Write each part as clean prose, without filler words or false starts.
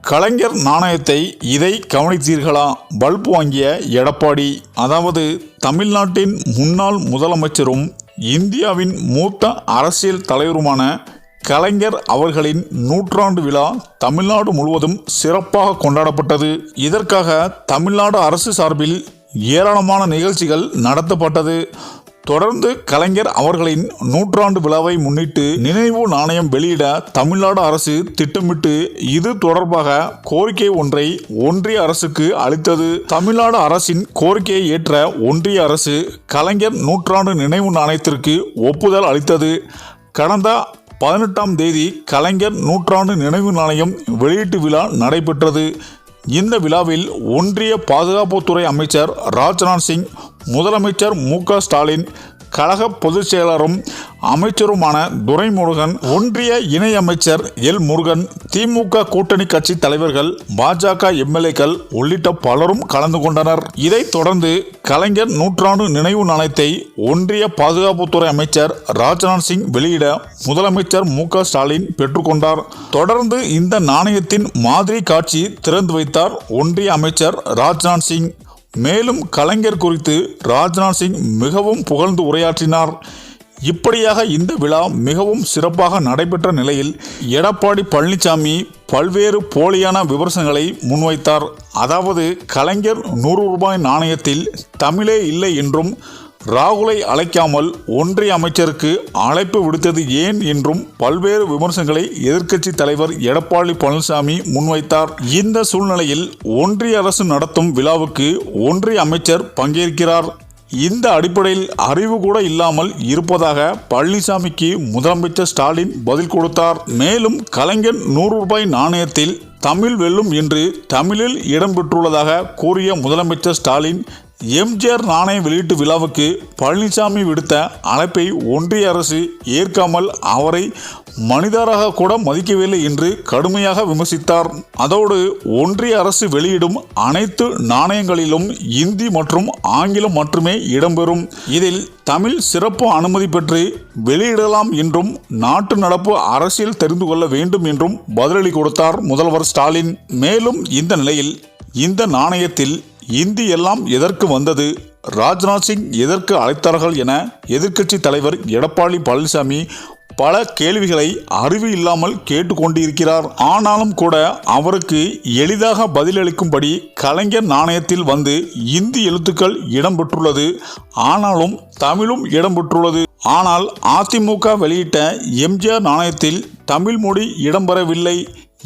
கலைஞர் நாணயத்தை இதை கவனித்தீர்களா? பல்பு வாங்கிய எடப்பாடி. அதாவது தமிழ்நாட்டின் முன்னாள் முதலமைச்சரும் இந்தியாவின் மூத்த அரசியல் தலைவருமான கலைஞர் அவர்களின் நூற்றாண்டு விழா தமிழ்நாடு முழுவதும் சிறப்பாக கொண்டாடப்பட்டது. இதற்காக தமிழ்நாடு அரசு சார்பில் ஏராளமான நிகழ்ச்சிகள் நடத்தப்பட்டது. தொடர்ந்து கலைஞர் அவர்களின் நூற்றாண்டு விழாவை முன்னிட்டு நினைவு நாணயம் வெளியிட தமிழ்நாடு அரசு திட்டமிட்டு இது தொடர்பாக கோரிக்கை ஒன்றை ஒன்றிய அரசுக்கு அளித்தது. தமிழ்நாடு அரசின் கோரிக்கையை ஏற்ற ஒன்றிய அரசு கலைஞர் நூற்றாண்டு நினைவு நாணயத்திற்கு ஒப்புதல் அளித்தது. கடந்த 18ஆம் தேதி கலைஞர் நூற்றாண்டு நினைவு நாணயம் வெளியீட்டு விழா நடைபெற்றது. இந்த விழாவில் ஒன்றிய பாதுகாப்புத்துறை அமைச்சர் ராஜ்நாத் சிங், முதலமைச்சர் மு.க. ஸ்டாலின், கழக பொதுச் செயலரும் அமைச்சருமான துரைமுருகன், ஒன்றிய இணையமைச்சர் எல். முருகன், திமுக கூட்டணி கட்சி தலைவர்கள், பாஜக எம்எல்ஏக்கள் உள்ளிட்ட பலரும் கலந்து கொண்டனர். இதைத் தொடர்ந்து கலைஞர் நூற்றாண்டு நினைவு நாணயத்தை ஒன்றிய பாதுகாப்புத்துறை அமைச்சர் ராஜ்நாத் சிங் வெளியிட முதலமைச்சர் மு.க. ஸ்டாலின் பெற்றுக்கொண்டார். தொடர்ந்து இந்த நாணயத்தின் மாதிரி காட்சி திறந்து வைத்தார் ஒன்றிய அமைச்சர் ராஜ்நாத் சிங். மேலும் கலைஞர் குறித்து ராஜ்நாத் சிங் மிகவும் புகழ்ந்து உரையாற்றினார். இப்படியாக இந்த விழா மிகவும் சிறப்பாக நடைபெற்ற நிலையில் எடப்பாடி பழனிசாமி பல்வேறு போலியான விமர்சனங்களை முன்வைத்தார். அதாவது கலைஞர் 100 ரூபாய் நாணயத்தில் தமிழே இல்லை என்றும், ராகுலை அழைக்காமல் ஒன்றிய அமைச்சருக்கு அழைப்பு விடுத்தது ஏன் என்றும் பல்வேறு விமர்சனங்களை எதிர்க்கட்சி தலைவர் எடப்பாடி பழனிசாமி முன்வைத்தார். இந்த சூழ்நிலையில் ஒன்றிய அரசு நடத்தும் விழாவுக்கு ஒன்றிய அமைச்சர் பங்கேற்கிறார். இந்த அடிப்படையில் அறிவு கூட இல்லாமல் இருப்பதாக பழனிசாமிக்கு முதலமைச்சர் ஸ்டாலின் பதில் கொடுத்தார். மேலும் கலைஞர் 100 ரூபாய் நாணயத்தில் தமிழ் வெல்லும் என்று தமிழில் இடம்பெற்றுள்ளதாக கூறிய முதலமைச்சர் ஸ்டாலின், எம்ஜிஆர் நாணய வெளியீட்டு விழாவுக்கு பழனிசாமி விடுத்த அழைப்பை ஒன்றிய அரசு ஏற்காமல் அவரை மனிதராக கூட மதிக்கவில்லை என்று கடுமையாக விமர்சித்தார். அதோடு ஒன்றிய அரசு வெளியிடும் அனைத்து நாணயங்களிலும் இந்தி மற்றும் ஆங்கிலம் மட்டுமே இடம்பெறும். இதில் தமிழ் சிறப்பு அனுமதி பெற்று வெளியிடலாம் என்றும், நாட்டு நடப்பு அரசியல் தெரிந்து கொள்ள வேண்டும் என்றும் பதிலளி கொடுத்தார் முதல்வர் ஸ்டாலின். மேலும் இந்த நிலையில் இந்த நாணயத்தில் இந்தி எல்லாம் எதற்கு வந்தது, ராஜ்நாத் சிங் எதற்கு அழைத்தார்கள் என எதிர்க்கட்சி தலைவர் எடப்பாடி பழனிசாமி பல கேள்விகளை அறிவு இல்லாமல் கேட்டுக்கொண்டிருக்கிறார். ஆனாலும் கூட அவருக்கு எளிதாக பதிலளிக்கும்படி கலைஞர் நாணயத்தில் வந்து இந்தி எழுத்துக்கள் இடம்பெற்றுள்ளது, ஆனாலும் தமிழும் இடம்பெற்றுள்ளது. ஆனால் அதிமுக வெளியிட்ட எம்ஜிஆர் நாணயத்தில் தமிழ் மொழி இடம்பெறவில்லை.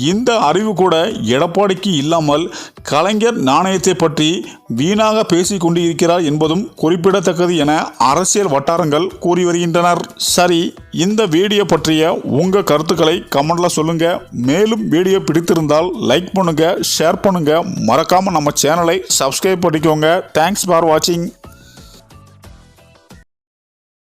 இந்த அறிவு கூட எடப்பாடிக்கு இல்லாமல் கலைஞர் நாணயத்தை பற்றி வீணாக பேசிக் கொண்டிருக்கிறார் என்பதும் குறிப்பிடத்தக்கது என அரசியல் வட்டாரங்கள் கூறி வருகின்றனர். சரி, இந்த வீடியோ பற்றிய உங்க கருத்துக்களை கமெண்ட்ல சொல்லுங்க. மேலும் வீடியோ பிடித்திருந்தால் லைக் பண்ணுங்க, ஷேர் பண்ணுங்க, மறக்காம நம்ம சேனலை சப்ஸ்கிரைப் பண்ணிக்கோங்க. தேங்க்ஸ் ஃபார் வாட்சிங்.